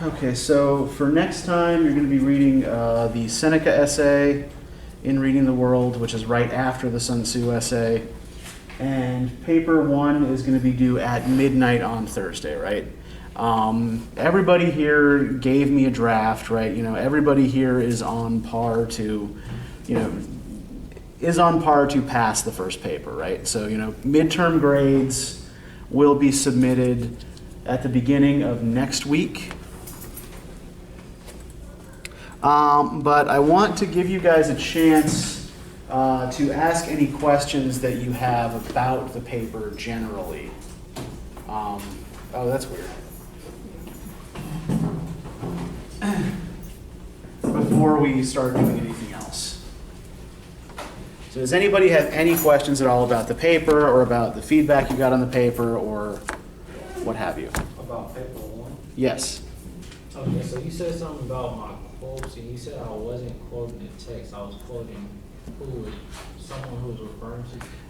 Okay, so for next time, you're going to be reading the Seneca essay in Reading the World, which is right after the Sun Tzu essay. And paper 1 is going to be due at midnight on Thursday, right? Everybody here gave me a draft, right? You know, everybody here is on par to, pass the first paper, right? So, midterm grades will be submitted at the beginning of next week. But I want to give you guys a chance to ask any questions that you have about the paper generally. Oh, that's weird. Before we start doing anything else. So does anybody have any questions at all about the paper or about the feedback you got on the paper or what have you? About paper 1? Yes. Okay, so you said something about my quotes, and you said I wasn't quoting the text, I was quoting someone who was referring to.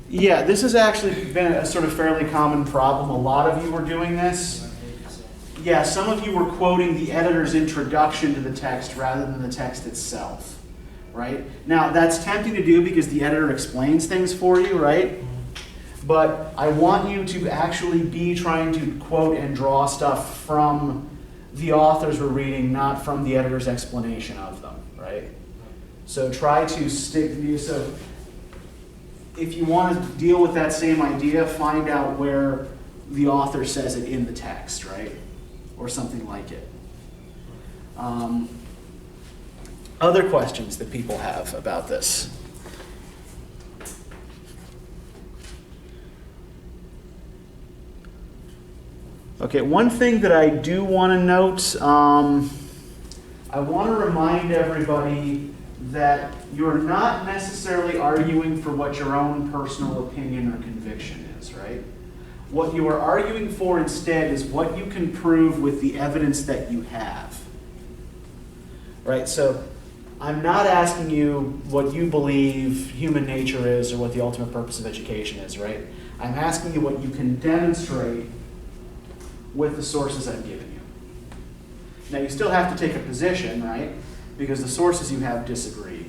Yeah, this has actually been a sort of fairly common problem. A lot of you were doing this. Yeah, some of you were quoting the editor's introduction to the text rather than the text itself, right? Now, that's tempting to do because the editor explains things for you, right? But I want you to actually be trying to quote and draw stuff from the authors we're reading, not from the editor's explanation of them, right? So try to stick to these. So if you want to deal with that same idea, find out where the author says it in the text, right? Or something like it. Other questions that people have about this? Okay, one thing that I do want to note, I want to remind everybody that you're not necessarily arguing for what your own personal opinion or conviction is, right? What you are arguing for instead is what you can prove with the evidence that you have. Right? So I'm not asking you what you believe human nature is or what the ultimate purpose of education is, right? I'm asking you what you can demonstrate with the sources I've given you. Now you still have to take a position, right? Because the sources you have disagree.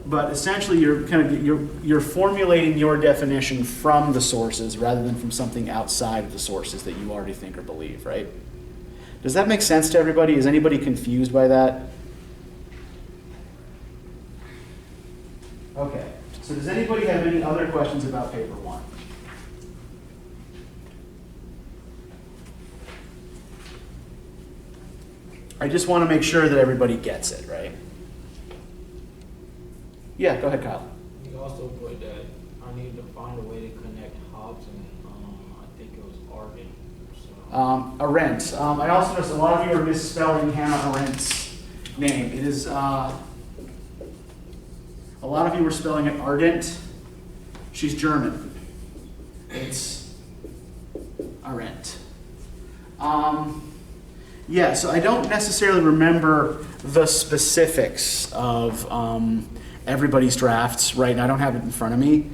But essentially, you're formulating your definition from the sources rather than from something outside of the sources that you already think or believe, right? Does that make sense to everybody? Is anybody confused by that? Okay. So does anybody have any other questions about paper 1? I just want to make sure that everybody gets it, right? Yeah, go ahead, Kyle. You also put that I need to find a way to connect Hobbes and I think it was Arden. Arendt. I also noticed a lot of you are misspelling Hannah Arendt's name. It is, a lot of you were spelling it Ardent. She's German. It's Arendt. Yeah, so I don't necessarily remember the specifics of everybody's drafts right now. I don't have it in front of me.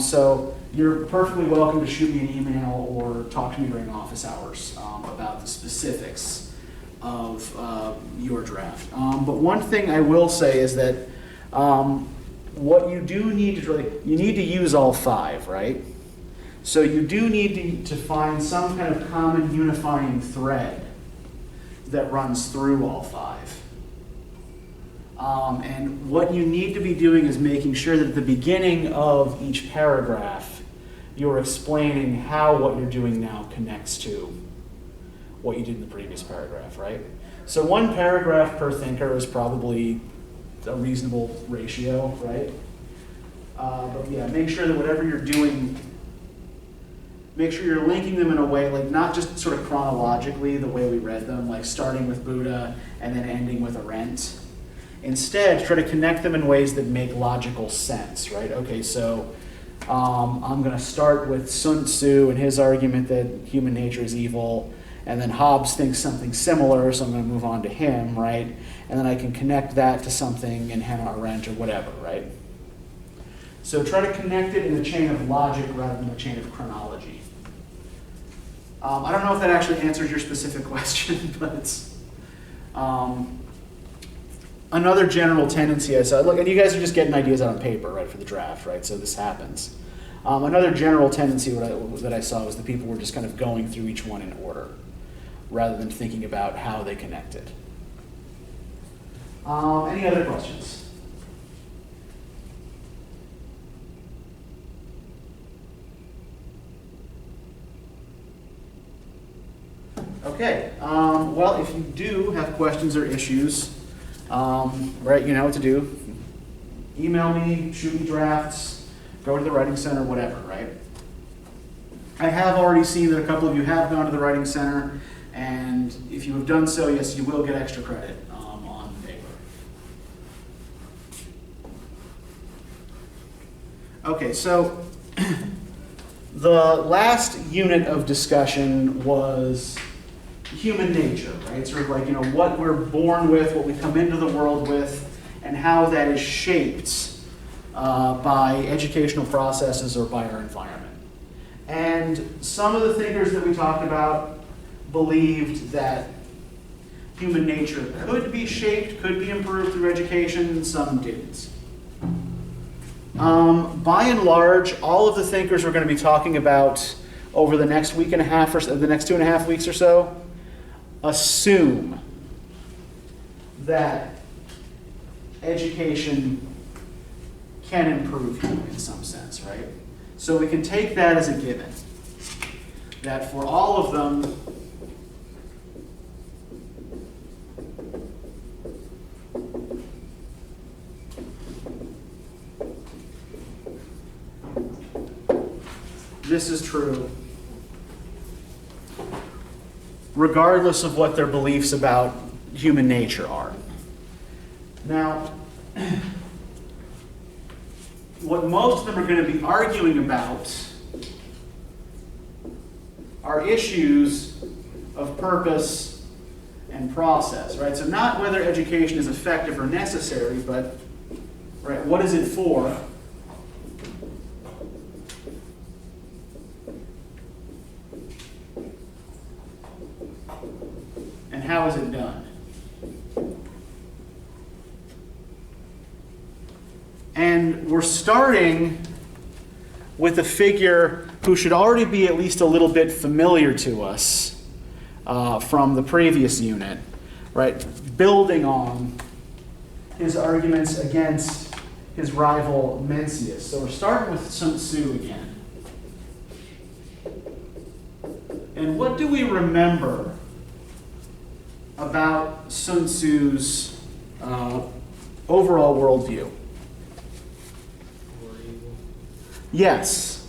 So you're perfectly welcome to shoot me an email or talk to me during office hours about the specifics of your draft. But one thing I will say is that what you do need to you need to use all 5, right? So you do need to find some kind of common unifying thread that runs through all 5. And what you need to be doing is making sure that at the beginning of each paragraph, you're explaining how what you're doing now connects to what you did in the previous paragraph, right? So 1 paragraph per thinker is probably a reasonable ratio, right? But yeah, make sure that whatever you're doing, make sure you're linking them in a way, like not just sort of chronologically the way we read them, like starting with Buddha and then ending with Arendt. Instead, try to connect them in ways that make logical sense, right? Okay, so I'm going to start with Sun Tzu and his argument that human nature is evil, and then Hobbes thinks something similar, so I'm going to move on to him, right? And then I can connect that to something in Hannah Arendt or whatever, right? So try to connect it in a chain of logic rather than a chain of chronology. I don't know if that actually answers your specific question, but it's another general tendency I saw. Look, and you guys are just getting ideas out on paper, right, for the draft, right? So this happens. Another general tendency that I saw was that people were just kind of going through each one in order, rather than thinking about how they connected. Any other questions? Okay, well, if you do have questions or issues, right, you know what to do. Email me, shoot me drafts, go to the Writing Center, whatever, right? I have already seen that a couple of you have gone to the Writing Center, and if you have done so, yes, you will get extra credit on paper. Okay, so the last unit of discussion was human nature, right? Sort of like, what we're born with, what we come into the world with, and how that is shaped by educational processes or by our environment. And some of the thinkers that we talked about believed that human nature could be shaped, could be improved through education, and some didn't. By and large, all of the thinkers we're going to be talking about over the next week and a half or so, the next 2.5 weeks or so, assume that education can improve you in some sense, right? So we can take that as a given, that for all of them, this is true, regardless of what their beliefs about human nature are. Now, what most of them are going to be arguing about are issues of purpose and process, right? So not whether education is effective or necessary, but right, what is it for? And how is it done? And we're starting with a figure who should already be at least a little bit familiar to us from the previous unit, right? Building on his arguments against his rival Mencius. So we're starting with Sun Tzu again. And what do we remember about Sun Tzu's overall worldview? Yes.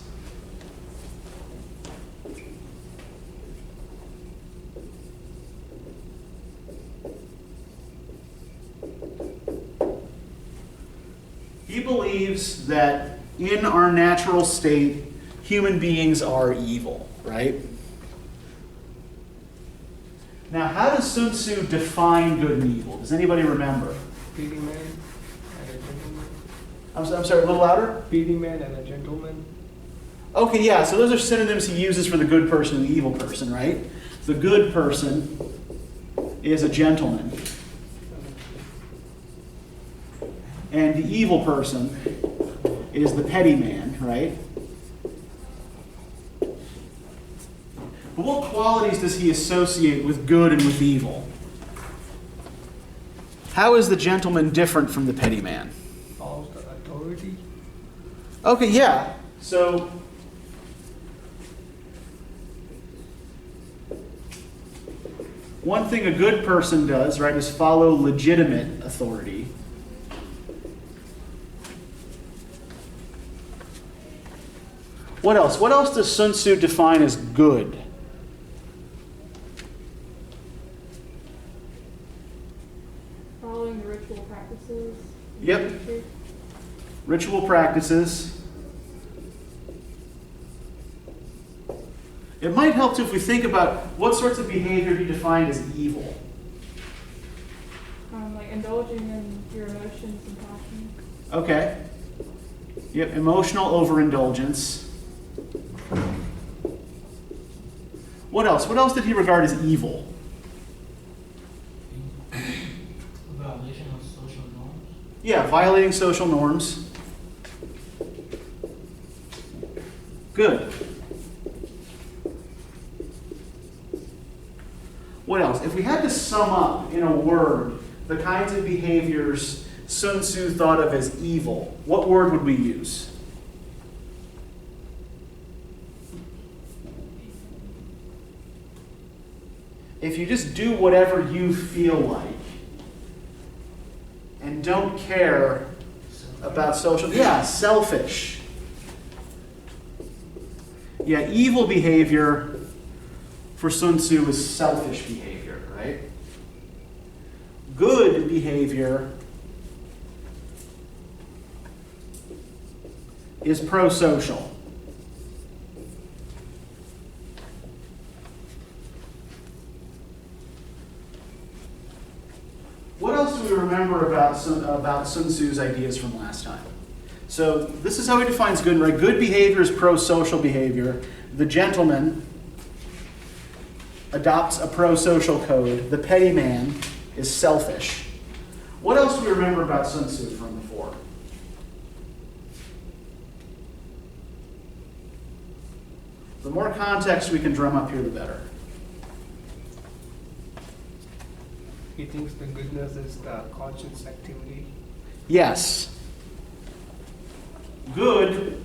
He believes that in our natural state, human beings are evil, right? Now, how does Sun Tzu define good and evil? Does anybody remember? Beating man and a gentleman. I'm sorry, a little louder? Beating man and a gentleman. Okay, yeah, so those are synonyms he uses for the good person and the evil person, right? The good person is a gentleman. And the evil person is the petty man, right? But what qualities does he associate with good and with evil? How is the gentleman different from the petty man? Follows the authority. Okay, yeah. So, one thing a good person does, right, is follow legitimate authority. What else? What else does Sun Tzu define as good? Following the ritual practices. Yep. Ritual practices. It might help too if we think about what sorts of behavior he defined as evil. Like indulging in your emotions and passions. Okay. Yep, emotional overindulgence. What else? What else did he regard as evil? Violation of social norms. Yeah, violating social norms. Good. What else? If we had to sum up in a word the kinds of behaviors Sun Tzu thought of as evil, what word would we use? If you just do whatever you feel like and don't care about social, yeah, selfish. Yeah, evil behavior for Sun Tzu is selfish behavior, right? Good behavior is pro-social. What else do we remember about Sun Tzu's ideas from last time? So this is how he defines good, right? Good behavior is pro-social behavior. The gentleman adopts a pro-social code. The petty man is selfish. What else do we remember about Sun Tzu from before? The more context we can drum up here, the better. He thinks the goodness is the conscious activity. Yes. Good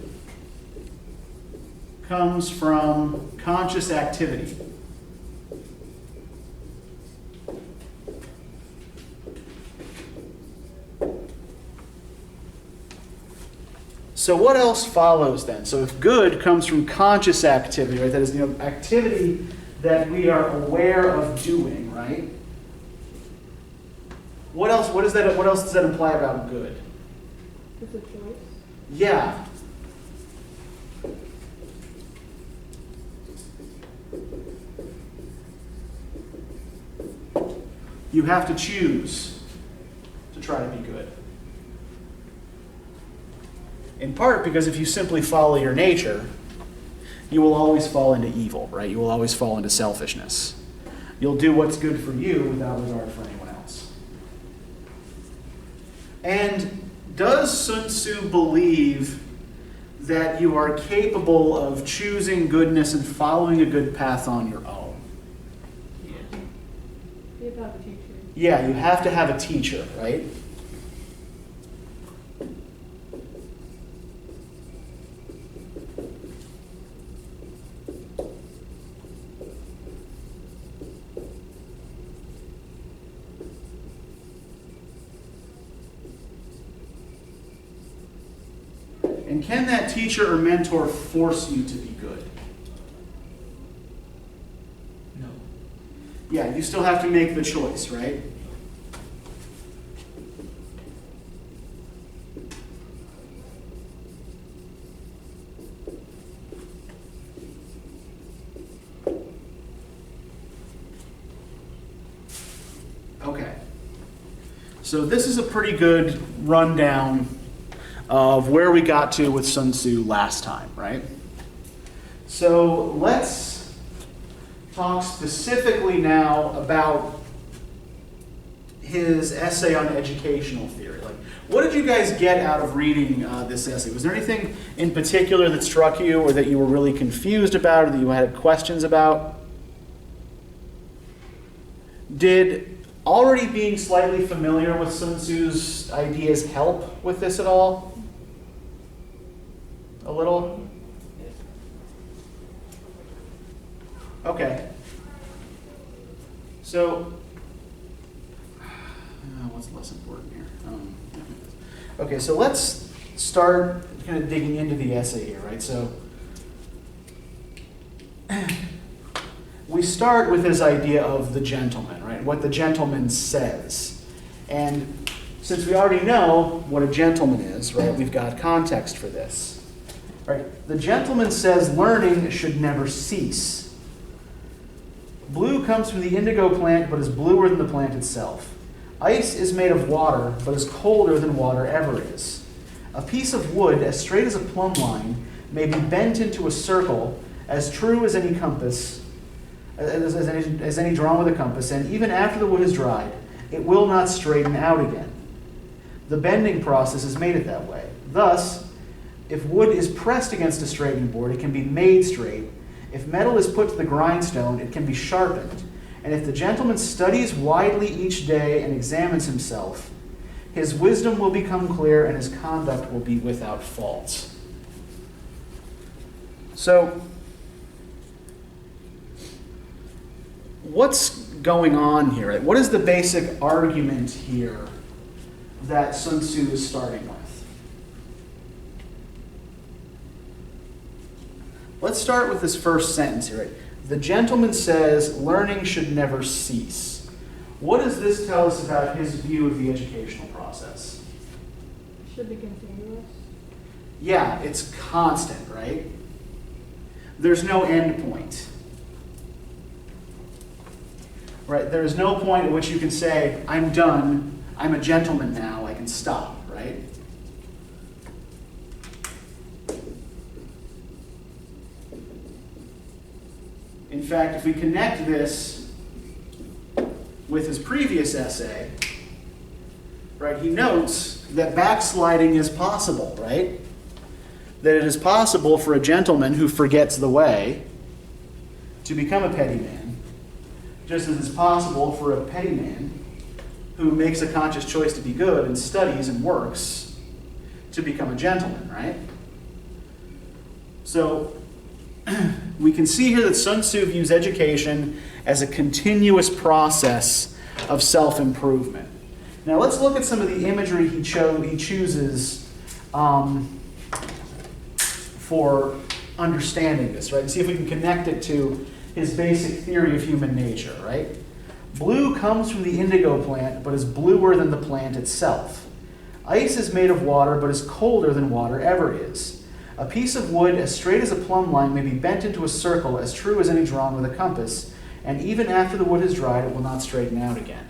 comes from conscious activity. So what else follows then? So if good comes from conscious activity, right? That is, activity that we are aware of doing, right? What else? What else does that imply about good? It's a choice. Yeah. You have to choose to try to be good. In part because if you simply follow your nature, you will always fall into evil, right? You will always fall into selfishness. You'll do what's good for you without regard for anyone else. And does Sun Tzu believe that you are capable of choosing goodness and following a good path on your own? You have to have a teacher. Yeah, you have to have a teacher, right? And can that teacher or mentor force you to be good? No. Yeah, you still have to make the choice, right? Okay. So this is a pretty good rundown of where we got to with Sun Tzu last time, right? So let's talk specifically now about his essay on educational theory. Like, what did you guys get out of reading this essay? Was there anything in particular that struck you or that you were really confused about or that you had questions about? Did already being slightly familiar with Sun Tzu's ideas help with this at all? A little? Okay. So, what's less important here? Okay, so let's start kind of digging into the essay here, right? So, we start with this idea of the gentleman, right? What the gentleman says. And since we already know what a gentleman is, right, we've got context for this. Right? The gentleman says learning should never cease. Blue comes from the indigo plant, but is bluer than the plant itself. Ice is made of water, but is colder than water ever is. A piece of wood, as straight as a plumb line, may be bent into a circle, as true as any compass. as any drawn with a compass, and even after the wood is dried, it will not straighten out again. The bending process has made it that way. Thus, if wood is pressed against a straightening board, it can be made straight. If metal is put to the grindstone, it can be sharpened. And if the gentleman studies widely each day and examines himself, his wisdom will become clear and his conduct will be without fault. So, what's going on here? Right? What is the basic argument here that Sun Tzu is starting with? Let's start with this first sentence here. Right? The gentleman says, learning should never cease. What does this tell us about his view of the educational process? It should be continuous. Yeah, it's constant, right? There's no end point. Right? There's no point at which you can say, I'm done, I'm a gentleman now, I can stop, right? In fact, if we connect this with his previous essay, right, he notes that backsliding is possible, right? That it is possible for a gentleman who forgets the way to become a petty man, just as it's possible for a petty man who makes a conscious choice to be good and studies and works to become a gentleman, right? So we can see here that Sun Tzu views education as a continuous process of self-improvement. Now let's look at some of the imagery he chooses for understanding this, right? And see if we can connect it to his basic theory of human nature, right? Blue comes from the indigo plant, but is bluer than the plant itself. Ice is made of water, but is colder than water ever is. A piece of wood as straight as a plumb line may be bent into a circle as true as any drawn with a compass, and even after the wood has dried, it will not straighten out again.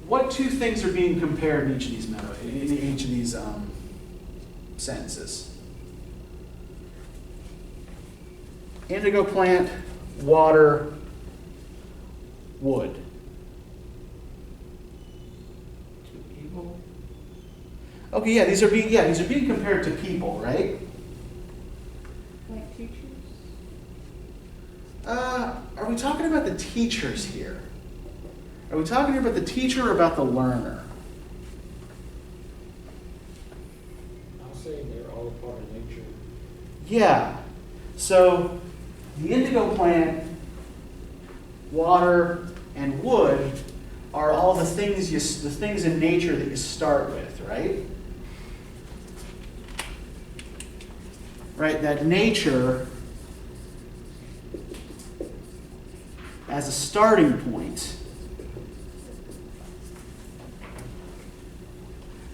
What two things are being compared in each of these sentences? Indigo plant, water, wood. To people? Okay, yeah, these are being compared to people, right? Like teachers? Are we talking about the teachers here? Are we talking about the teacher or about the learner? I'll say they're all a part of nature. Yeah. So the indigo plant, water, and wood are all the things in nature that you start with, right? Right, that nature as a starting point.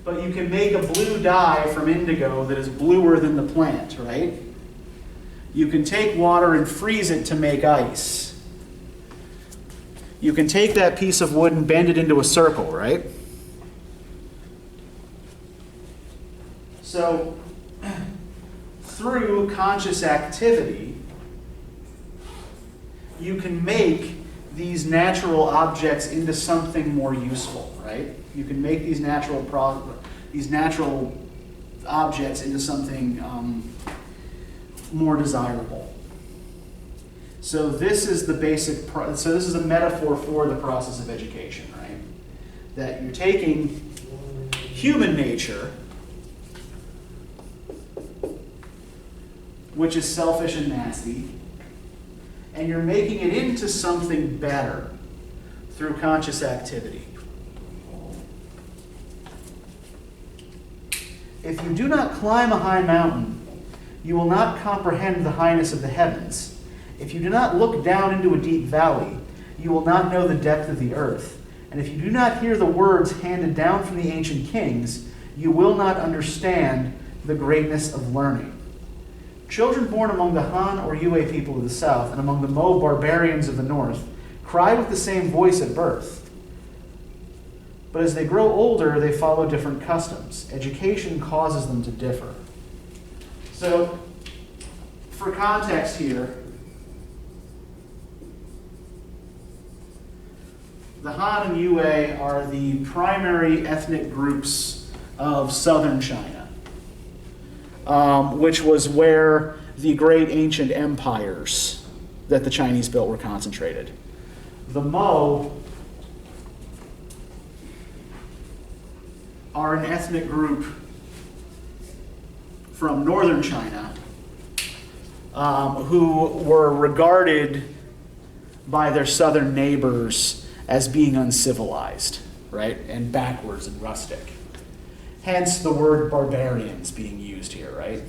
But you can make a blue dye from indigo that is bluer than the plant, right? You can take water and freeze it to make ice. You can take that piece of wood and bend it into a circle, right? So, through conscious activity, you can make these natural objects into something more useful, right? You can make these natural objects into something more desirable. So this is the basic. So this is a metaphor for the process of education, right? That you're taking human nature, which is selfish and nasty, and you're making it into something better through conscious activity. If you do not climb a high mountain, you will not comprehend the highness of the heavens. If you do not look down into a deep valley, you will not know the depth of the earth. And if you do not hear the words handed down from the ancient kings, you will not understand the greatness of learning. Children born among the Han or Yue people of the south and among the Mo barbarians of the north cry with the same voice at birth. But as they grow older, they follow different customs. Education causes them to differ. So, for context here, the Han and Yue are the primary ethnic groups of southern China, which was where the great ancient empires that the Chinese built were concentrated. The Mo are an ethnic group from northern China who were regarded by their southern neighbors as being uncivilized, right, and backwards and rustic. Hence the word barbarians being used here, right?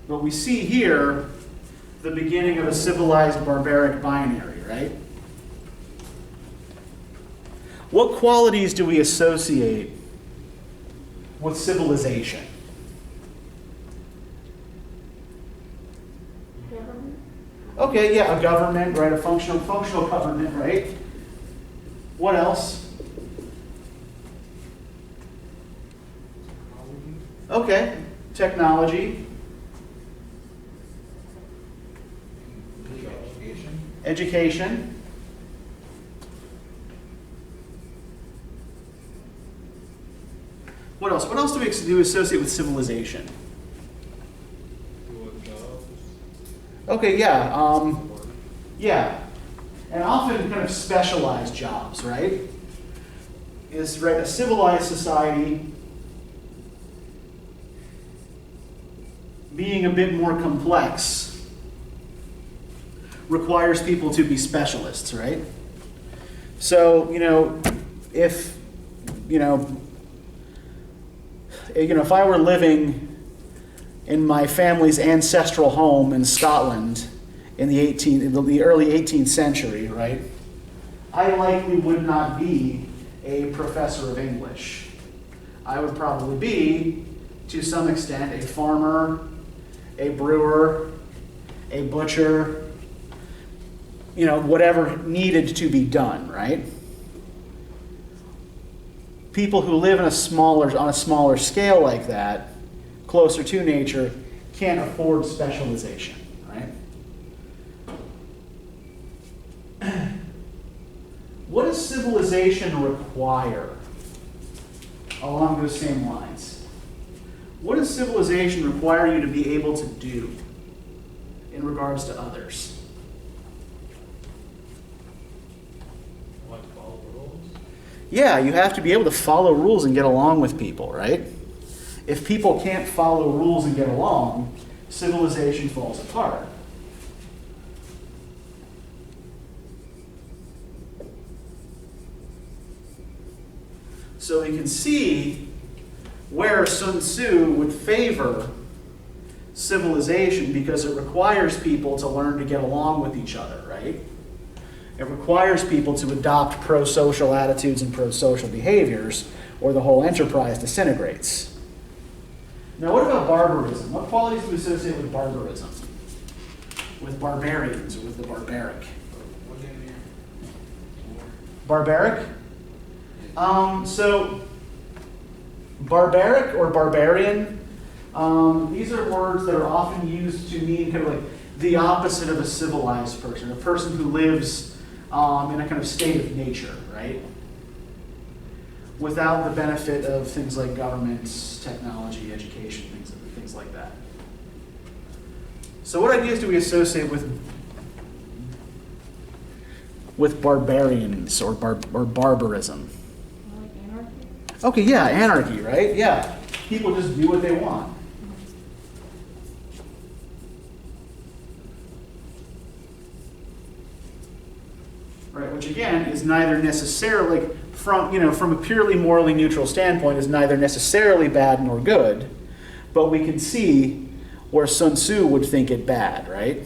But we see here the beginning of a civilized barbaric binary, right? What qualities do we associate with civilization? Government? Okay, yeah, a government, right? A functional government, right? What else? Okay, technology. Education. What else? What else do we associate with civilization? Okay, yeah. Yeah. And often kind of specialized jobs, right? Is right, a civilized society being a bit more complex requires people to be specialists, right? So, if if I were living in my family's ancestral home in Scotland in the early 18th century, right, I likely would not be a professor of English. I would probably be, to some extent, a farmer, a brewer, a butcher, whatever needed to be done, right? People who live on a smaller scale like that, closer to nature, can't afford specialization, right? What does civilization require along those same lines? What does civilization require you to be able to do in regards to others? Yeah, you have to be able to follow rules and get along with people, right? If people can't follow rules and get along, civilization falls apart. So we can see where Sun Tzu would favor civilization because it requires people to learn to get along with each other, right? It requires people to adopt pro-social attitudes and pro-social behaviors, or the whole enterprise disintegrates. Now, what about barbarism? What qualities do we associate with barbarism? With barbarians, or with the barbaric? Barbaric? So, barbaric or barbarian, these are words that are often used to mean kind of like the opposite of a civilized person, a person who lives in a kind of state of nature, right? Without the benefit of things like government, technology, education, things like that. So what ideas do we associate with barbarians or barbarism? Like anarchy? Okay, yeah, anarchy, right? Yeah. People just do what they want. Right, which again is neither necessarily, from a purely morally neutral standpoint, is neither necessarily bad nor good, but we can see where Sun Tzu would think it bad, right?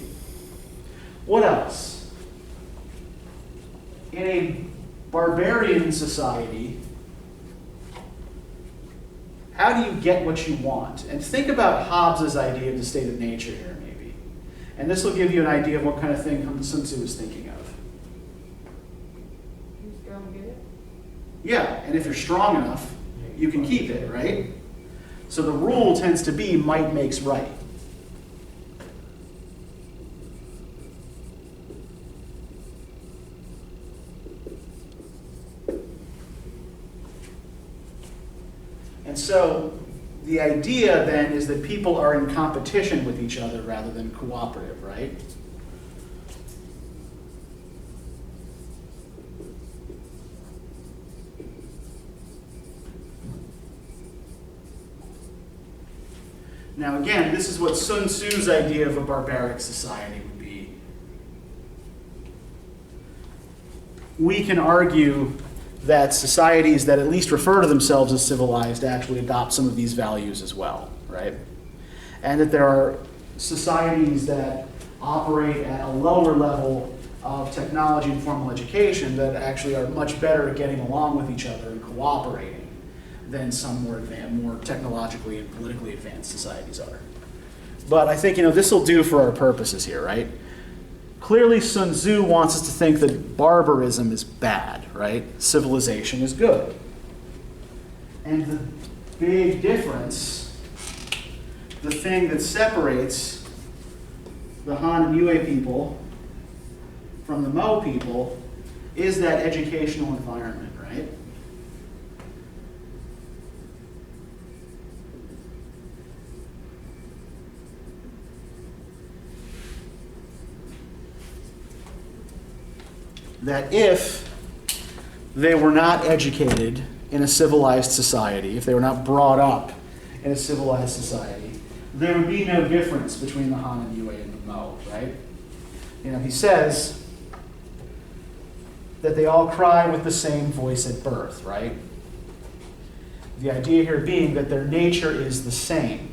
What else? In a barbarian society, how do you get what you want? And think about Hobbes' idea of the state of nature here, maybe. And this will give you an idea of what kind of thing Sun Tzu was thinking of. Just go and get it? Yeah, and if you're strong enough, you can keep it, right? So the rule tends to be might makes right. And so the idea then is that people are in competition with each other rather than cooperative, right? Now again, this is what Sun Tzu's idea of a barbaric society would be. We can argue that societies that at least refer to themselves as civilized actually adopt some of these values as well, right? And that there are societies that operate at a lower level of technology and formal education that actually are much better at getting along with each other and cooperating than some more technologically and politically advanced societies are. But I think, this will do for our purposes here, right? Clearly, Sun Tzu wants us to think that barbarism is bad, right? Civilization is good. And the big difference, the thing that separates the Han and Yue people from the Mo people, is that educational environment, right? That if they were not educated in a civilized society, if they were not brought up in a civilized society, there would be no difference between the Han and Yue and the Mo, right? He says that they all cry with the same voice at birth, right? The idea here being that their nature is the same.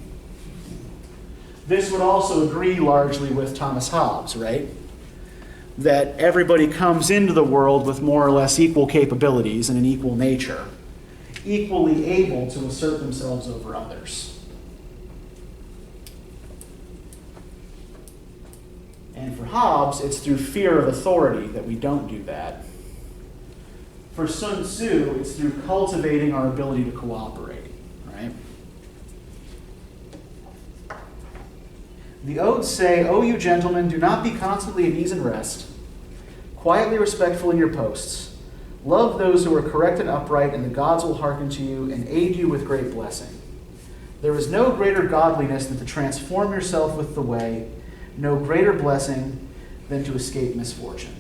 This would also agree largely with Thomas Hobbes, right? That everybody comes into the world with more or less equal capabilities and an equal nature, equally able to assert themselves over others. And for Hobbes, it's through fear of authority that we don't do that. For Sun Tzu, it's through cultivating our ability to cooperate, right? The odes say, "O you gentlemen, do not be constantly at ease and rest. Quietly respectful in your posts. Love those who are correct and upright, and the gods will hearken to you and aid you with great blessing. There is no greater godliness than to transform yourself with the way, no greater blessing than to escape misfortune.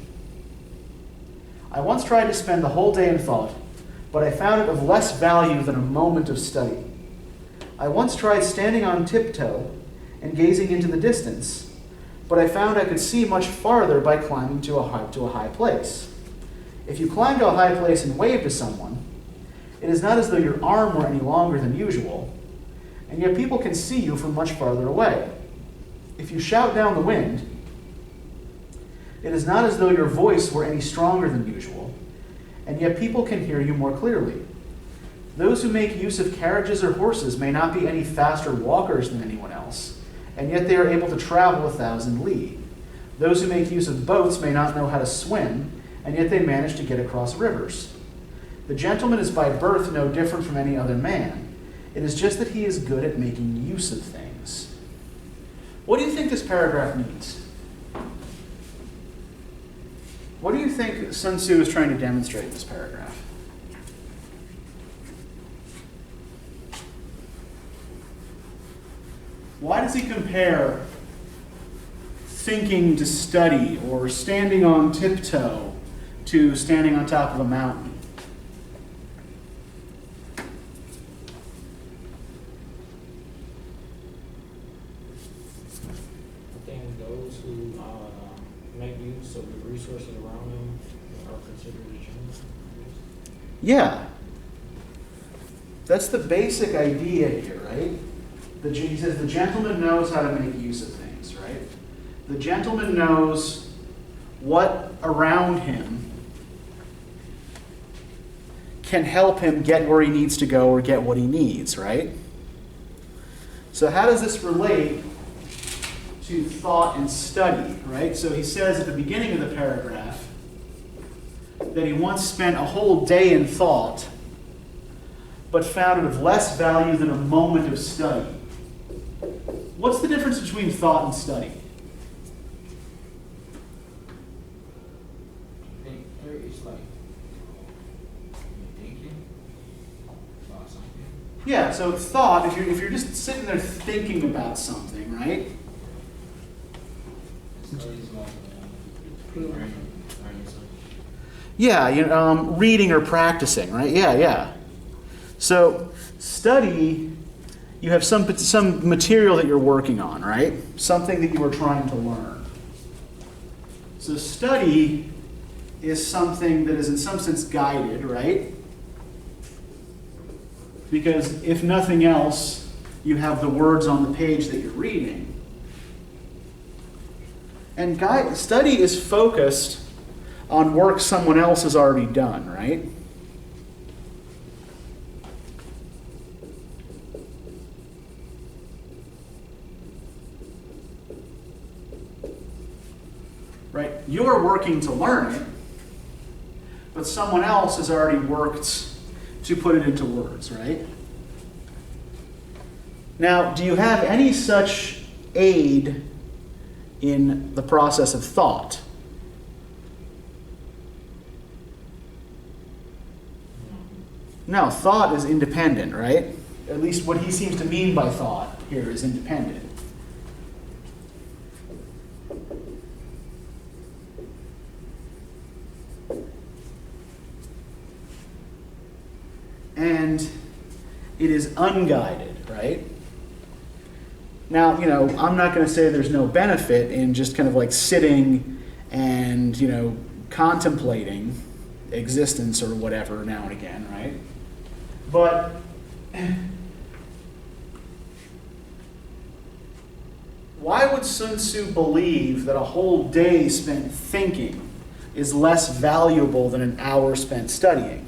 I once tried to spend the whole day in thought, but I found it of less value than a moment of study. I once tried standing on tiptoe and gazing into the distance, but I found I could see much farther by climbing to a high place. If you climb to a high place and wave to someone, it is not as though your arm were any longer than usual, and yet people can see you from much farther away. If you shout down the wind, it is not as though your voice were any stronger than usual, and yet people can hear you more clearly. Those who make use of carriages or horses may not be any faster walkers than anyone else, and yet they are able to travel 1,000 li. Those who make use of boats may not know how to swim, and yet they manage to get across rivers. The gentleman is by birth no different from any other man. It is just that he is good at making use of things." What do you think this paragraph means? What do you think Sun Tzu is trying to demonstrate in this paragraph? Why does he compare thinking to study or standing on tiptoe to standing on top of a mountain? I think those who make use of the resources around them are considered a genius. Yeah. That's the basic idea here, right? He says the gentleman knows how to make use of things, right? The gentleman knows what around him can help him get where he needs to go or get what he needs, right? So how does this relate to thought and study, right? So he says at the beginning of the paragraph, that he once spent a whole day in thought, but found it of less value than a moment of study. What's the difference between thought and study? It's like you're thinking about something. Yeah, so thought, if you're just sitting there thinking about something, right? Study's like learning something. Yeah, reading or practicing, right? Yeah. So study, you have some material that you're working on, right? Something that you are trying to learn. So study is something that is in some sense guided, right? Because if nothing else, you have the words on the page that you're reading. And study is focused on work someone else has already done, right? Right? You're working to learn it, but someone else has already worked to put it into words, right? Now, do you have any such aid in the process of thought? No, thought is independent, right? At least what he seems to mean by thought here is independent. And it is unguided, right? Now, I'm not going to say there's no benefit in just kind of like sitting and, contemplating existence or whatever now and again, right? But why would Sun Tzu believe that a whole day spent thinking is less valuable than an hour spent studying?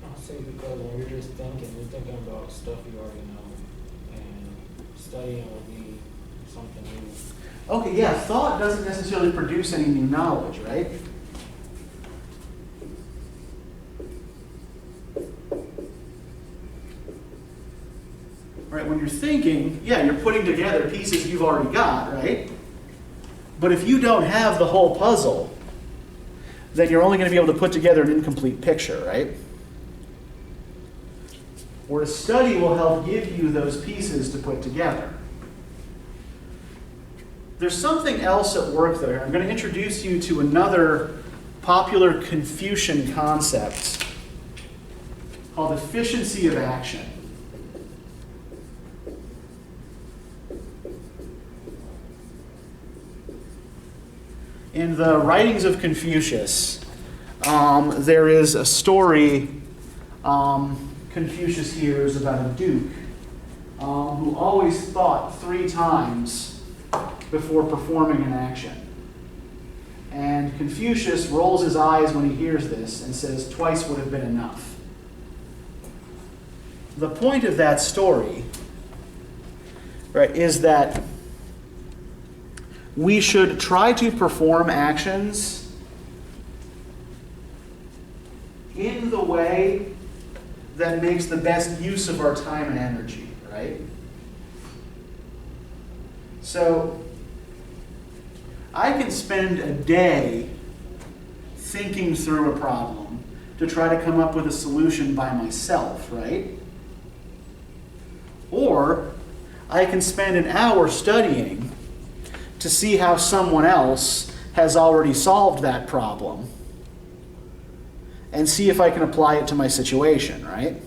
I'll say because when you're just thinking, you're thinking about stuff you already know, and studying will be something new. Okay, yeah, thought doesn't necessarily produce any new knowledge, right? Right, when you're thinking, yeah, you're putting together pieces you've already got, right? But if you don't have the whole puzzle, then you're only going to be able to put together an incomplete picture, right? Whereas study will help give you those pieces to put together. There's something else at work there. I'm going to introduce you to another popular Confucian concept called efficiency of action. In the writings of Confucius, there is a story Confucius hears about a duke who always thought 3 times before performing an action. And Confucius rolls his eyes when he hears this and says, "Twice would have been enough." The point of that story, right, is that we should try to perform actions in the way that makes the best use of our time and energy, right? So, I can spend a day thinking through a problem to try to come up with a solution by myself, right? Or I can spend an hour studying to see how someone else has already solved that problem and see if I can apply it to my situation, right?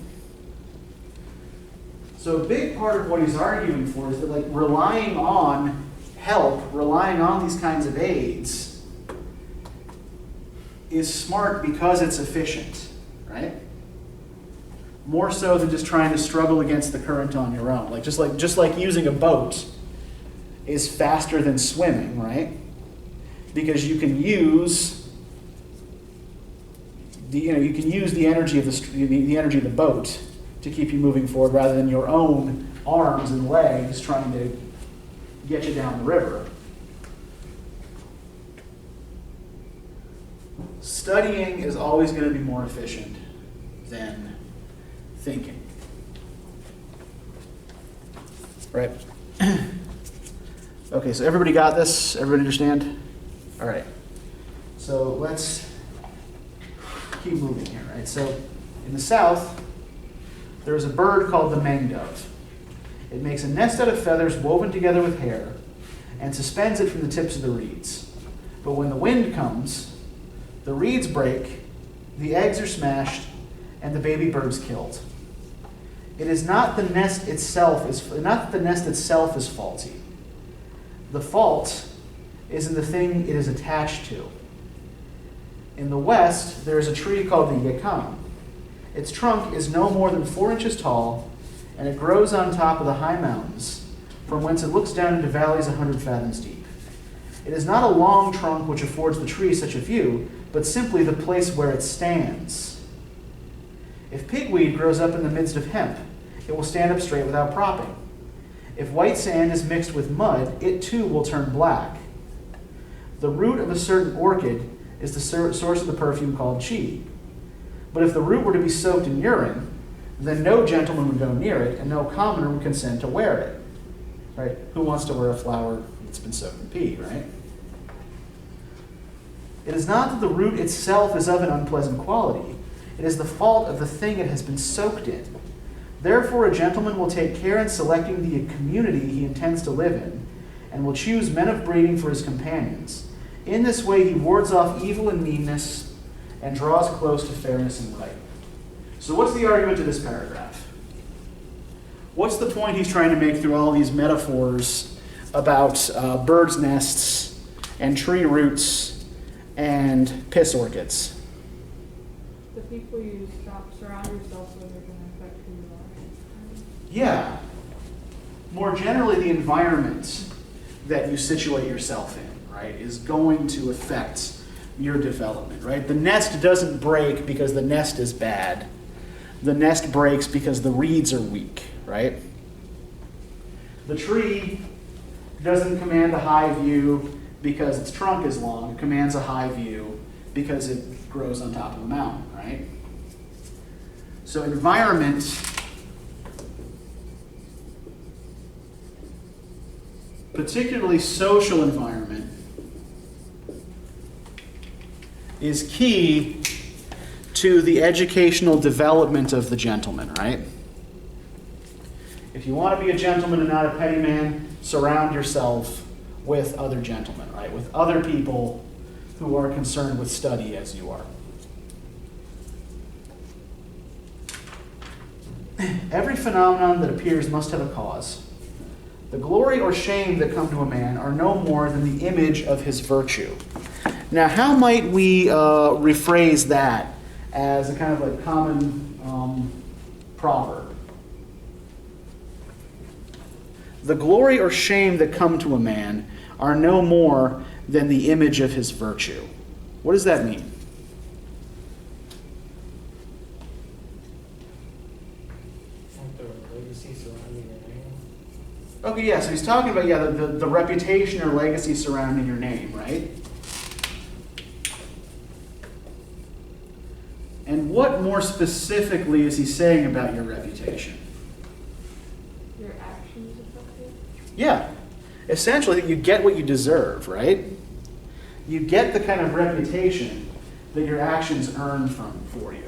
So a big part of what he's arguing for is that relying on help, relying on these kinds of aids is smart because it's efficient, right? More so than just trying to struggle against the current on your own. Just like using a boat is faster than swimming, right? Because you can use the energy of the energy of the boat to keep you moving forward rather than your own arms and legs trying to get you down the river. Studying is always going to be more efficient than thinking. Right? Okay, so everybody got this? Everybody understand? All right. So let's keep moving here, right? So in the south, there's a bird called the mangdove. It makes a nest out of feathers woven together with hair and suspends it from the tips of the reeds. But when the wind comes, the reeds break, the eggs are smashed, and the baby bird's killed. It is not the nest itself not that the nest itself is faulty. The fault is in the thing it is attached to. In the west, there is a tree called the yakan. Its trunk is no more than 4 inches tall, and it grows on top of the high mountains, from whence it looks down into valleys 100 fathoms deep. It is not a long trunk which affords the tree such a view, but simply the place where it stands. If pigweed grows up in the midst of hemp, it will stand up straight without propping. If white sand is mixed with mud, it too will turn black. The root of a certain orchid is the source of the perfume called chi. But if the root were to be soaked in urine, then no gentleman would go near it, and no commoner would consent to wear it. Right? Who wants to wear a flower that's been soaked in pee, right? It is not that the root itself is of an unpleasant quality. It is the fault of the thing it has been soaked in. Therefore, a gentleman will take care in selecting the community he intends to live in, and will choose men of breeding for his companions. In this way, he wards off evil and meanness, and draws close to fairness and right. So what's the argument to this paragraph? What's the point he's trying to make through all these metaphors about birds' nests and tree roots and piss orchids? The people you surround yourself with are going to affect who you are. Yeah. More generally, the environment that you situate yourself in, right, is going to affect your development, right? The nest doesn't break because the nest is bad. The nest breaks because the reeds are weak, right? The tree doesn't command a high view because its trunk is long. It commands a high view because it grows on top of a mountain, right? So environment particularly social environment, is key to the educational development of the gentleman, right? If you want to be a gentleman and not a petty man, surround yourself with other gentlemen, right? With other people who are concerned with study as you are. Every phenomenon that appears must have a cause. The glory or shame that come to a man are no more than the image of his virtue. Now, how might we rephrase that as a kind of like common proverb? The glory or shame that come to a man are no more than the image of his virtue. What does that mean? Okay, yeah, so he's talking about, the reputation or legacy surrounding your name, right? And what more specifically is he saying about your reputation? Your actions affect it? Yeah. Essentially, you get what you deserve, right? You get the kind of reputation that your actions earn for you.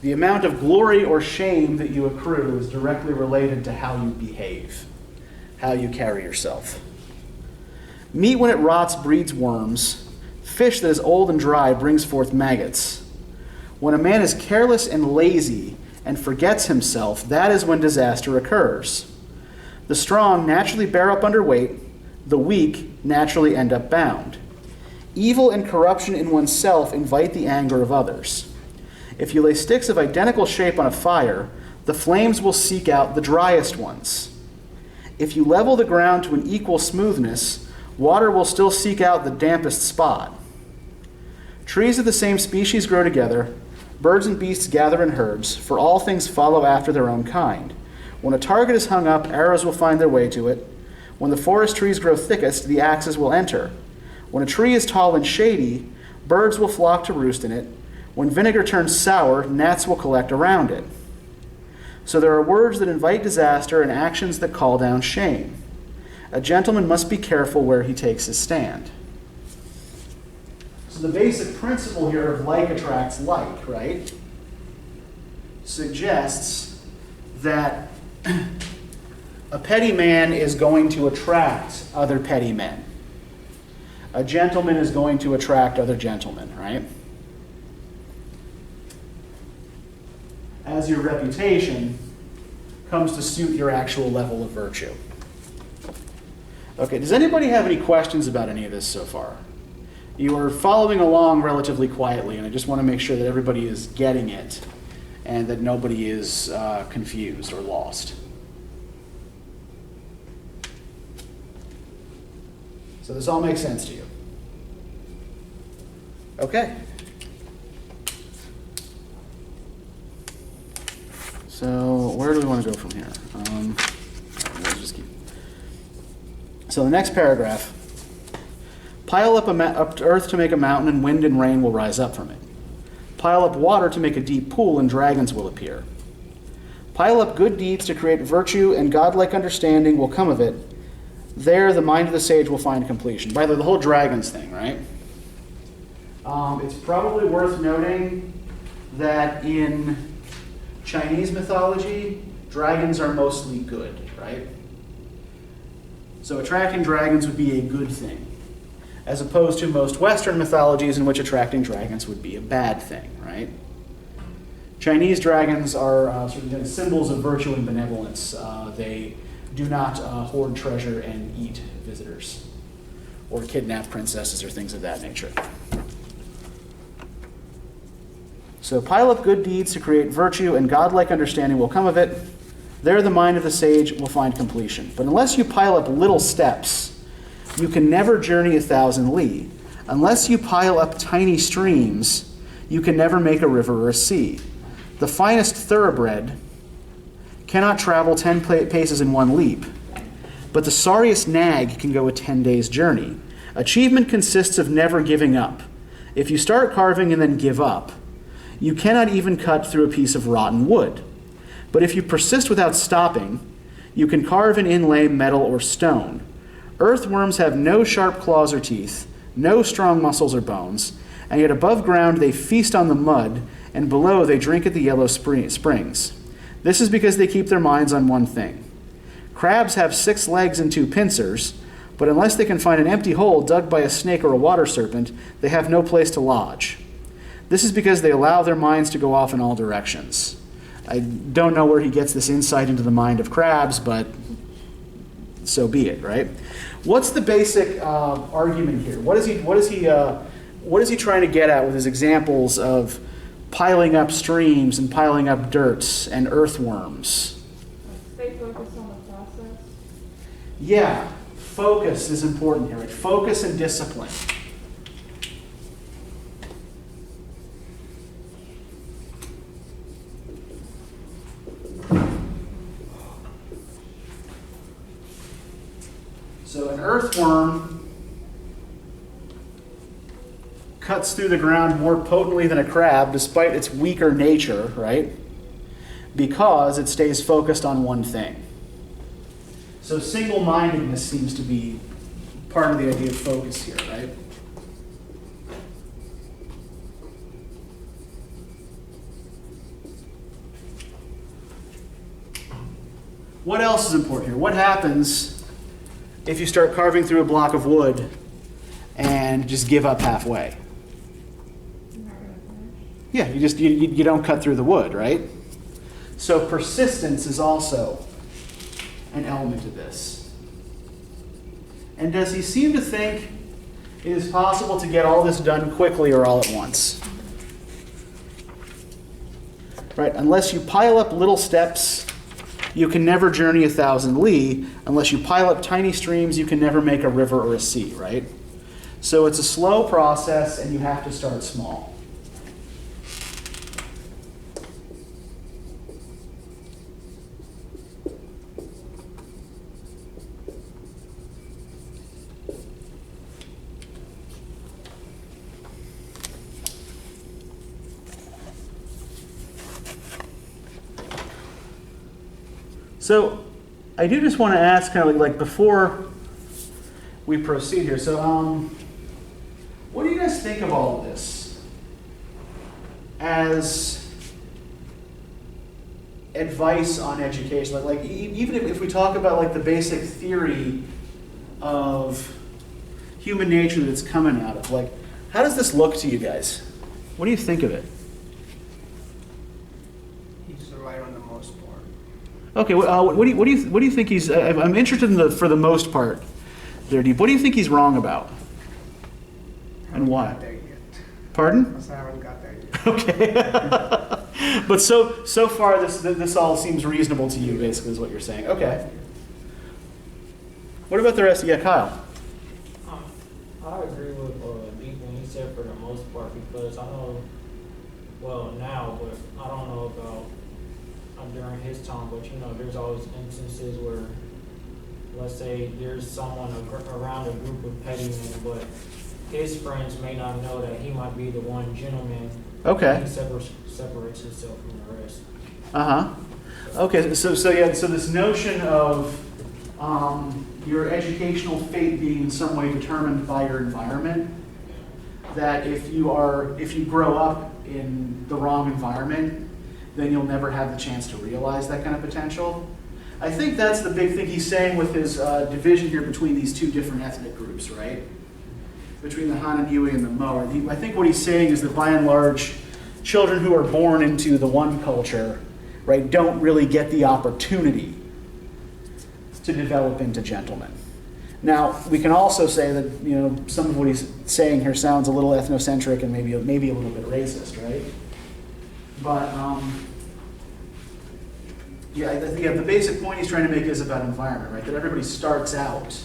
The amount of glory or shame that you accrue is directly related to how you behave, how you carry yourself. Meat, when it rots, breeds worms. Fish that is old and dry brings forth maggots. When a man is careless and lazy and forgets himself, that is when disaster occurs. The strong naturally bear up under weight. The weak naturally end up bound. Evil and corruption in oneself invite the anger of others. If you lay sticks of identical shape on a fire, the flames will seek out the driest ones. If you level the ground to an equal smoothness, Water will still seek out the dampest spot. Trees of the same species grow together. Birds and beasts gather in herds, for all things follow after their own kind. When a target is hung up, arrows will find their way to it. When the forest trees grow thickest, the axes will enter. When a tree is tall and shady, birds will flock to roost in it. When vinegar turns sour, gnats will collect around it. So there are words that invite disaster and actions that call down shame. A gentleman must be careful where he takes his stand. So the basic principle here of like attracts like, right, suggests that a petty man is going to attract other petty men. A gentleman is going to attract other gentlemen, right? As your reputation comes to suit your actual level of virtue. Okay, does anybody have any questions about any of this so far? You are following along relatively quietly, and I just want to make sure that everybody is getting it and that nobody is confused or lost. So this all makes sense to you? Okay. So where do we want to go from here? Let's just keep. So the next paragraph. Pile up earth to make a mountain, and wind and rain will rise up from it. Pile up water to make a deep pool, and dragons will appear. Pile up good deeds to create virtue, and godlike understanding will come of it. There the mind of the sage will find completion. By the way, the whole dragons thing, right? It's probably worth noting that in Chinese mythology, dragons are mostly good, right? So attracting dragons would be a good thing, as opposed to most Western mythologies in which attracting dragons would be a bad thing, right? Chinese dragons are sort of symbols of virtue and benevolence. They do not hoard treasure and eat visitors, or kidnap princesses or things of that nature. So pile up good deeds to create virtue, and godlike understanding will come of it. There the mind of the sage will find completion. But unless you pile up little steps, you can never journey 1,000 li. Unless you pile up tiny streams, you can never make a river or a sea. The finest thoroughbred cannot travel 10 paces in one leap, but the sorriest nag can go a 10 days' journey. Achievement consists of never giving up. If you start carving and then give up, you cannot even cut through a piece of rotten wood. But if you persist without stopping, you can carve and inlay metal or stone. Earthworms have no sharp claws or teeth, no strong muscles or bones, and yet above ground they feast on the mud, and below they drink at the yellow springs. This is because they keep their minds on one thing. Crabs have 6 legs and 2 pincers, but unless they can find an empty hole dug by a snake or a water serpent, they have no place to lodge. This is because they allow their minds to go off in all directions. I don't know where he gets this insight into the mind of crabs, but so be it, right? What's the basic argument here? What is he trying to get at with his examples of piling up streams and piling up dirts and earthworms? Stay focused on the process. Yeah, focus is important here, right? Focus and discipline. So an earthworm cuts through the ground more potently than a crab, despite its weaker nature, right? Because it stays focused on one thing. So single-mindedness seems to be part of the idea of focus here, right? What else is important here? What happens if you start carving through a block of wood and just give up halfway? You're not gonna finish. Yeah, you don't cut through the wood, right? So persistence is also an element of this. And does he seem to think it is possible to get all this done quickly or all at once? Right? Unless you pile up little steps, You can never journey 1,000 li. Unless you pile up tiny streams, you can never make a river or a sea, right? So it's a slow process, and you have to start small. So I do just want to ask, kind of like before we proceed here. So, what do you guys think of all of this as advice on education? Like even if we talk about like the basic theory of human nature that it's coming out of, like, how does this look to you guys? What do you think of it? He's right on the most part. Okay, what do you think he's? I'm interested in for the most part, there, Deep. What do you think he's wrong about, and why? Got there yet. Pardon? Because I haven't got there yet. Okay. But so far, this all seems reasonable to you, basically, is what you're saying. Okay. What about the rest? Yeah, Kyle. I agree with Deep when he said for the most part, because I know, well now, but I don't know about during his time, but you know, there's always instances where, let's say there's someone around a group of petty men, but his friends may not know that he might be the one gentleman. Okay. He separates himself from the rest. Okay. So this notion of your educational fate being in some way determined by your environment. That if you grow up in the wrong environment, then you'll never have the chance to realize that kind of potential. I think that's the big thing he's saying with his division here between these two different ethnic groups, right? Between the Han and Yue and the Mo. I think what he's saying is that by and large, children who are born into the one culture, right, don't really get the opportunity to develop into gentlemen. Now, we can also say that, you know, some of what he's saying here sounds a little ethnocentric and maybe a little bit racist, right? But yeah, I think the basic point he's trying to make is about environment, right? That everybody starts out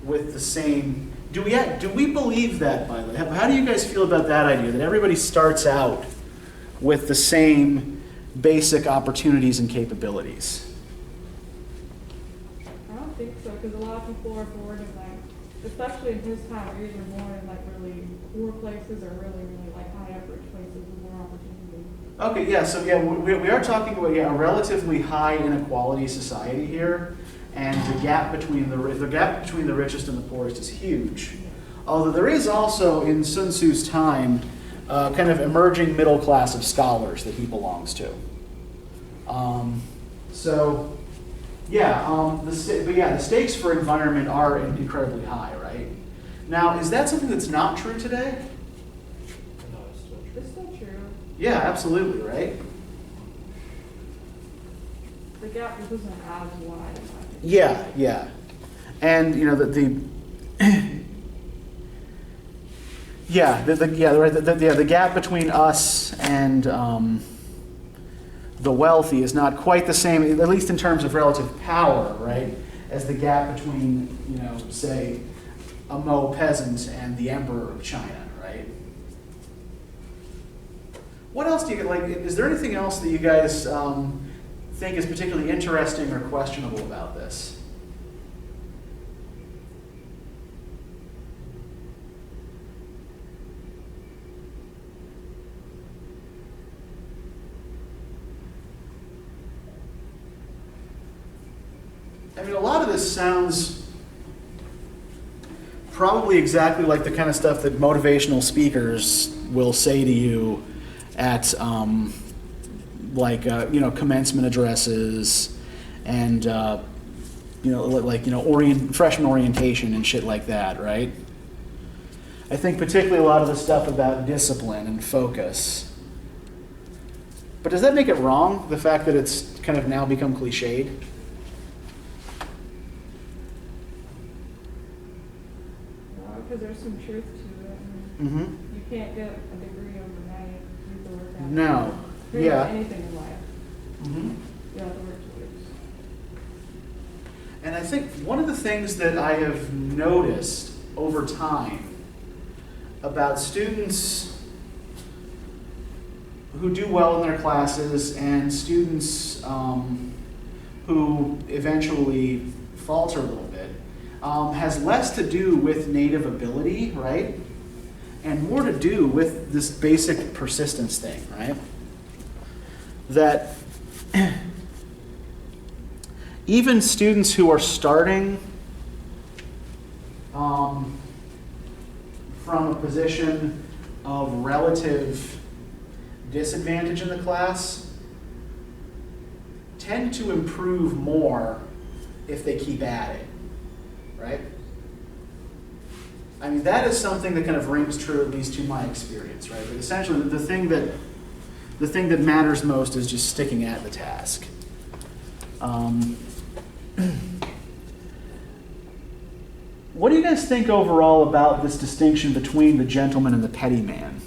with the same. Do we believe that, by the way? How do you guys feel about that idea? That everybody starts out with the same basic opportunities and capabilities? I don't think so, because a lot of people are born in like, especially in his time, they're either born in like really poor places or really, really like high average places with more opportunity. Okay, yeah, so yeah, we are talking about a relatively high inequality society here, and the gap between the richest and the poorest is huge. Although there is also, in Sun Tzu's time, kind of emerging middle class of scholars that he belongs to. The stakes for environment are incredibly high, right? Now, is that something that's not true today? No, it's still true. It's still true. Yeah, absolutely, right? The gap just isn't as wide as I think. Yeah. And you know the gap between us and the wealthy is not quite the same, at least in terms of relative power, right, as the gap between, you know, say, a Mo peasant and the emperor of China, right? What else do you like? Is there anything else that you guys think is particularly interesting or questionable about this? I mean, a lot of this sounds probably exactly like the kind of stuff that motivational speakers will say to you at, commencement addresses and, freshman orientation and shit like that, right? I think particularly a lot of the stuff about discipline and focus. But does that make it wrong, the fact that it's kind of now become cliched? Because there's some truth to it. I Mm-hmm. mean, you can't get a degree overnight. You have to work at it. No. Pretty much Yeah. anything in life. Mm-hmm. You have to work And I think one of the things that I have noticed over time about students who do well in their classes and students who eventually falter a little bit has less to do with native ability, right? And more to do with this basic persistence thing, right? That even students who are starting from a position of relative disadvantage in the class tend to improve more if they keep at it, right? I mean, that is something that kind of rings true, at least to my experience, right? But essentially, the thing that matters most is just sticking at the task. What do you guys think overall about this distinction between the gentleman and the petty man?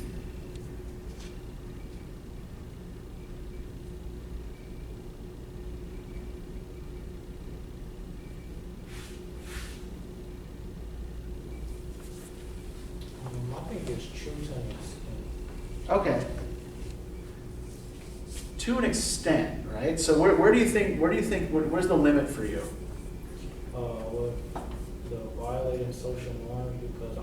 I think it's true to an extent. Okay. To an extent, right? So where do you think, where's the limit for you? With the violating social norms, because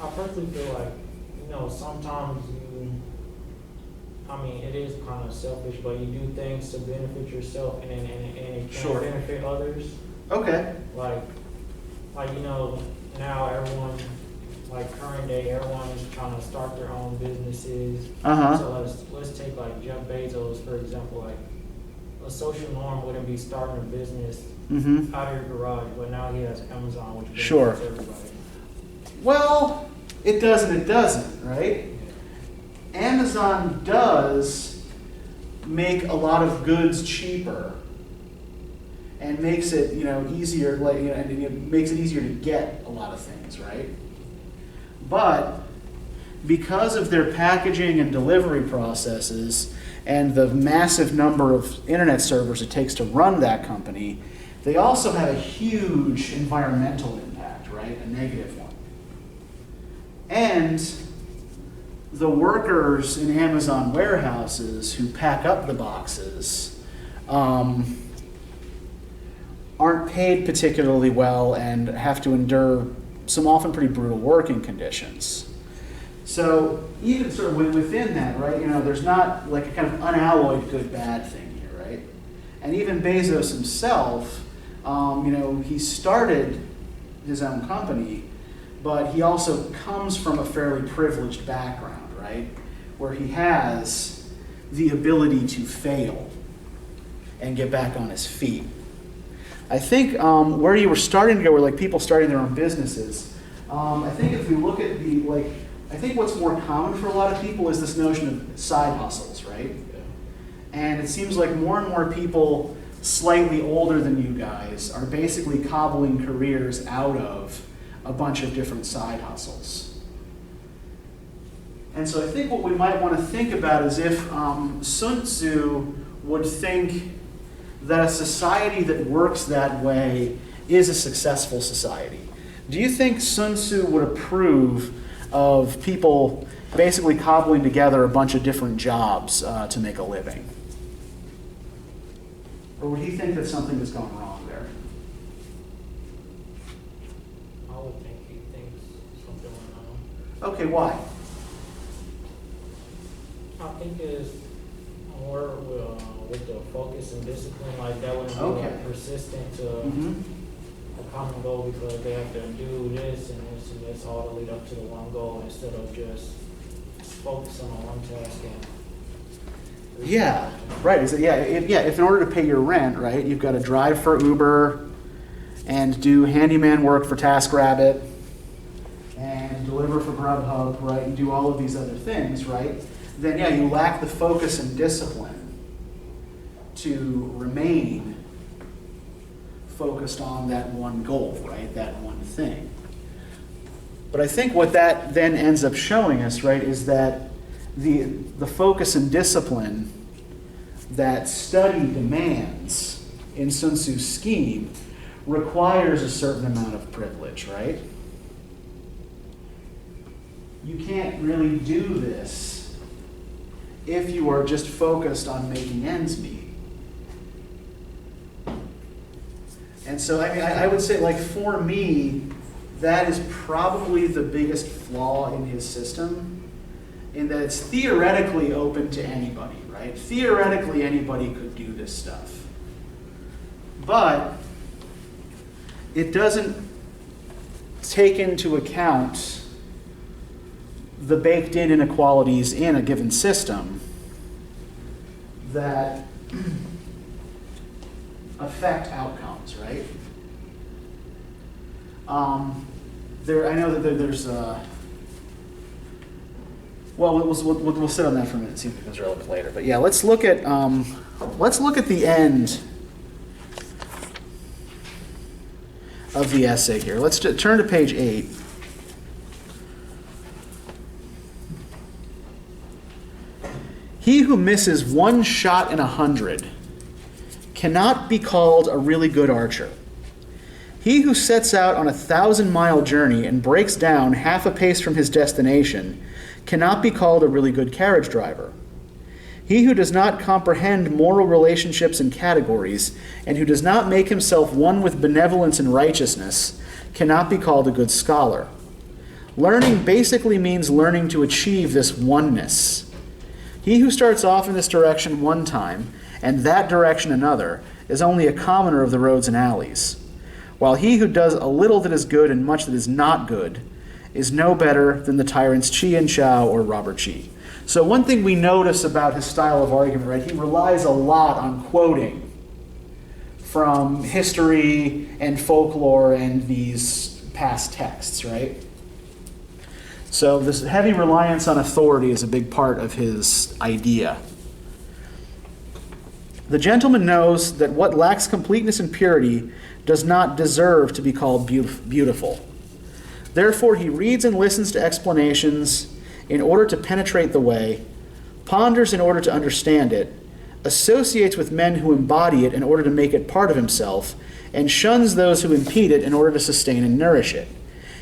I personally feel like, sometimes it is kind of selfish, but you do things to benefit yourself and it can Sure. benefit others. Okay. Like, now everyone, like current day, everyone is trying to start their own businesses. Uh-huh. So let's take like Jeff Bezos, for example. Like, a social norm wouldn't be starting a business Mm-hmm. out of your garage, but now he has Amazon, which benefits Sure. everybody. Well, it doesn't, right? Amazon does make a lot of goods cheaper and makes it, easier, and it makes it easier to get a lot of things, right? But because of their packaging and delivery processes and the massive number of internet servers it takes to run that company, they also have a huge environmental impact, right? A negative one. And the workers in Amazon warehouses who pack up the boxes aren't paid particularly well and have to endure some often pretty brutal working conditions. So even sort of within that, right, there's not like a kind of unalloyed good-bad thing here, right? And even Bezos himself, he started his own company, but he also comes from a fairly privileged background, right? Where he has the ability to fail and get back on his feet. I think where you were starting to go, where like people starting their own businesses, I think if we look at I think what's more common for a lot of people is this notion of side hustles, right? And it seems like more and more people slightly older than you guys are basically cobbling careers out of a bunch of different side hustles. And so I think what we might want to think about is if Sun Tzu would think that a society that works that way is a successful society. Do you think Sun Tzu would approve of people basically cobbling together a bunch of different jobs to make a living? Or would he think that something is going wrong there? I would think he thinks something went on. Okay, why? I think it's more with the focus and discipline, like that wouldn't be Okay. like persistent to Mm-hmm. a common goal, because they have to do this and this all to lead up to the one goal instead of just focusing on one task and Yeah, right. If in order to pay your rent, right, you've got to drive for Uber and do handyman work for TaskRabbit and deliver for Grubhub, right, and do all of these other things, right, then yeah, you lack the focus and discipline to remain focused on that one goal, right, that one thing. But I think what that then ends up showing us, right, is that the focus and discipline that study demands in Sun Tzu's scheme requires a certain amount of privilege, right? You can't really do this if you are just focused on making ends meet. And so, I mean, I would say, like, for me, that is probably the biggest flaw in his system, in that it's theoretically open to anybody, right? Theoretically, anybody could do this stuff. But it doesn't take into account the baked-in inequalities in a given system that affect outcomes, right? I know that there's well, we'll sit on that for a minute and see if it becomes relevant later. But yeah, let's look at the end of the essay here. Let's turn to page 8. He who misses one shot in 100 cannot be called a really good archer. He who sets out on a 1,000-mile journey and breaks down half a pace from his destination cannot be called a really good carriage driver. He who does not comprehend moral relationships and categories, and who does not make himself one with benevolence and righteousness, cannot be called a good scholar. Learning basically means learning to achieve this oneness. He who starts off in this direction one time, and that direction another, is only a commoner of the roads and alleys, while he who does a little that is good and much that is not good is no better than the tyrants Qi and Chao or Robert Qi. So one thing we notice about his style of argument, right, he relies a lot on quoting from history and folklore and these past texts, right? So this heavy reliance on authority is a big part of his idea. The gentleman knows that what lacks completeness and purity does not deserve to be called beautiful. Therefore, he reads and listens to explanations in order to penetrate the way, ponders in order to understand it, associates with men who embody it in order to make it part of himself, and shuns those who impede it in order to sustain and nourish it.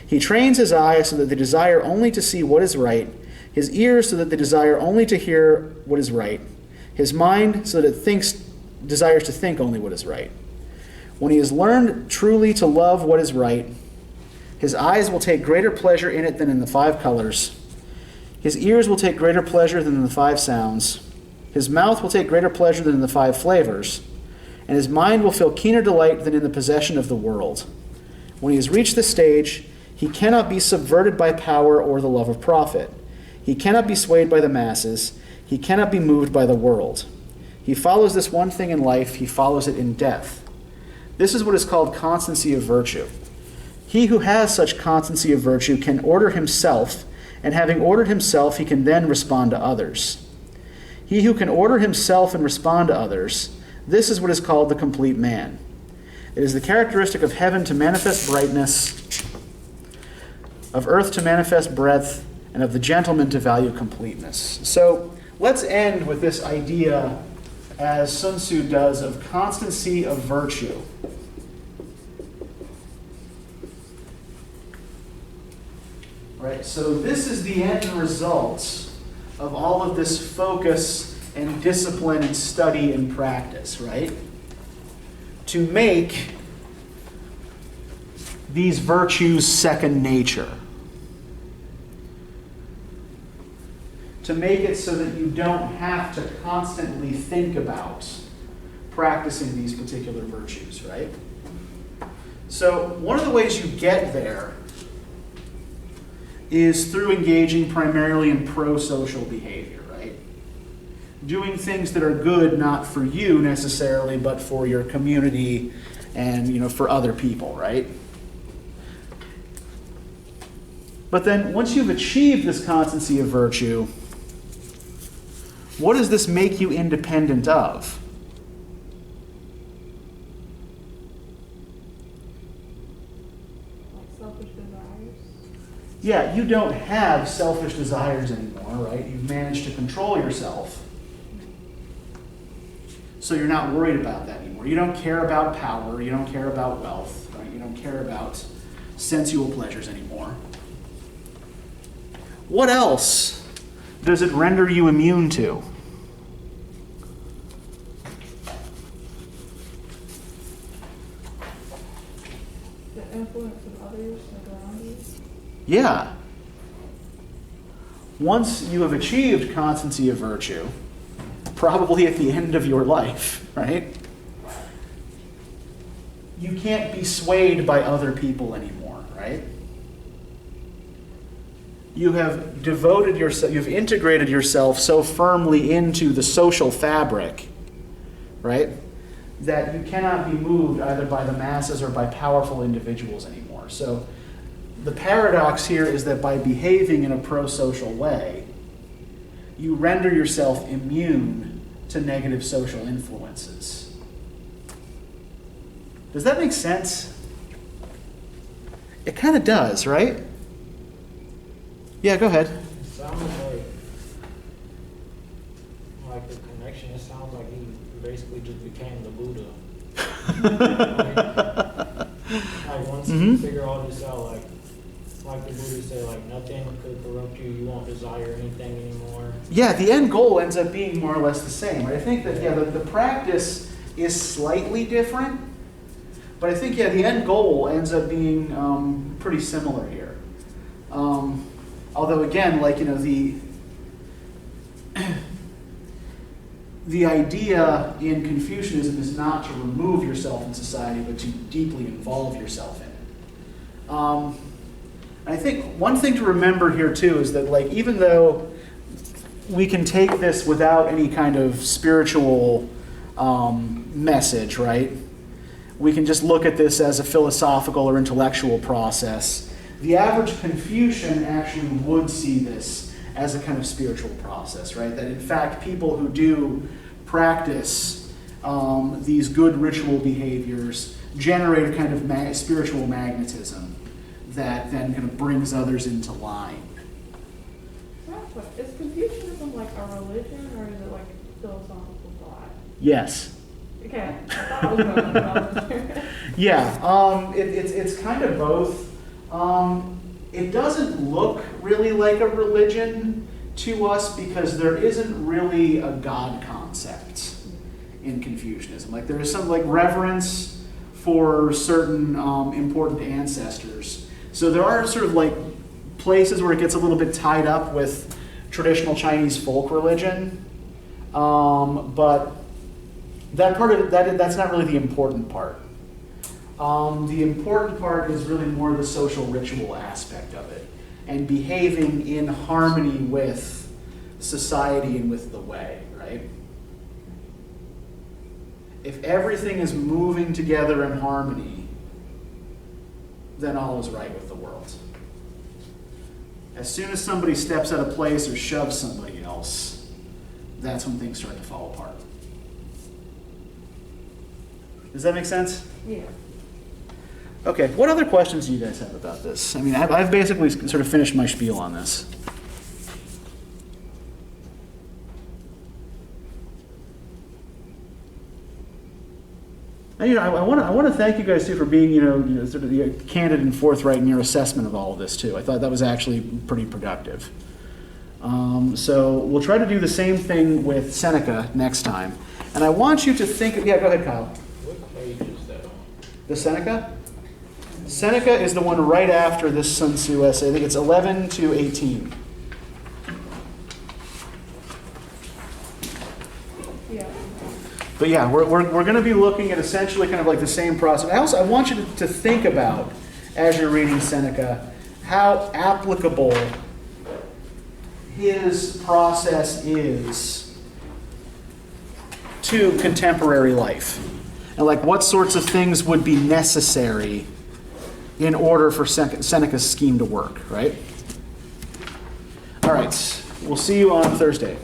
He trains his eyes so that they desire only to see what is right, his ears so that they desire only to hear what is right, his mind so that it desires to think only what is right. When he has learned truly to love what is right, his eyes will take greater pleasure in it than in the 5 colors. His ears will take greater pleasure than in the 5 sounds. His mouth will take greater pleasure than in the 5 flavors. And his mind will feel keener delight than in the possession of the world. When he has reached this stage, he cannot be subverted by power or the love of profit. He cannot be swayed by the masses. He cannot be moved by the world. He follows this one thing in life. He follows it in death. This is what is called constancy of virtue. He who has such constancy of virtue can order himself, and having ordered himself, he can then respond to others. He who can order himself and respond to others, this is what is called the complete man. It is the characteristic of heaven to manifest brightness, of earth to manifest breadth, and of the gentleman to value completeness. So let's end with this idea, as Sun Tzu does, of constancy of virtue. Right, so this is the end result of all of this focus and discipline and study and practice, right? To make these virtues second nature. To make it so that you don't have to constantly think about practicing these particular virtues, right? So one of the ways you get there is through engaging primarily in pro-social behavior, right? Doing things that are good not for you necessarily, but for your community and, for other people, right? But then once you've achieved this constancy of virtue, what does this make you independent of? Yeah, you don't have selfish desires anymore, right? You've managed to control yourself. So you're not worried about that anymore. You don't care about power. You don't care about wealth. Right? You don't care about sensual pleasures anymore. What else does it render you immune to? The influence of others around you. Yeah. Once you have achieved constancy of virtue, probably at the end of your life, right? You can't be swayed by other people anymore, right? You have devoted yourself, you've integrated yourself so firmly into the social fabric, right, that you cannot be moved either by the masses or by powerful individuals anymore. So the paradox here is that by behaving in a pro-social way, you render yourself immune to negative social influences. Does that make sense? It kind of does, right? Yeah, go ahead. It sounds like the connection, it sounds like he basically just became the Buddha. Like once you figure all this out, like the Buddha said, like nothing could corrupt you, you won't desire anything anymore. Yeah, the end goal ends up being more or less the same. I think that, yeah, the practice is slightly different, but I think, yeah, the end goal ends up being pretty similar here. Although, again, like, you know, the idea in Confucianism is not to remove yourself in society, but to deeply involve yourself in it. I think one thing to remember here, too, is that, like, even though we can take this without any kind of spiritual message, right? We can just look at this as a philosophical or intellectual process. The average Confucian actually would see this as a kind of spiritual process, right? That in fact, people who do practice these good ritual behaviors generate a kind of spiritual magnetism that then kind of brings others into line. Is Confucianism like a religion or is it like philosophical thought? Yes. Okay, I thought I was going to Yeah, it's kind of both. It doesn't look really like a religion to us because there isn't really a God concept in Confucianism. Like there is some like reverence for certain important ancestors. So there are sort of like places where it gets a little bit tied up with traditional Chinese folk religion, but that part of it, that's not really the important part. The important part is really more the social ritual aspect of it and behaving in harmony with society and with the way, right? If everything is moving together in harmony, then all is right with the world. As soon as somebody steps out of place or shoves somebody else, that's when things start to fall apart. Does that make sense? Yeah. Okay, what other questions do you guys have about this? I mean, I've basically sort of finished my spiel on this. And, I want to thank you guys too for being, sort of candid and forthright in your assessment of all of this too. I thought that was actually pretty productive. So we'll try to do the same thing with Seneca next time. And I want you to think. Yeah, go ahead, Kyle. What page is that on? The Seneca? Seneca is the one right after this Sun Tzu essay. I think it's 11 to 18. Yeah. But yeah, we're going to be looking at essentially kind of like the same process. I want you to think about, as you're reading Seneca, how applicable his process is to contemporary life. And like what sorts of things would be necessary in order for Seneca's scheme to work, right? All right, we'll see you on Thursday.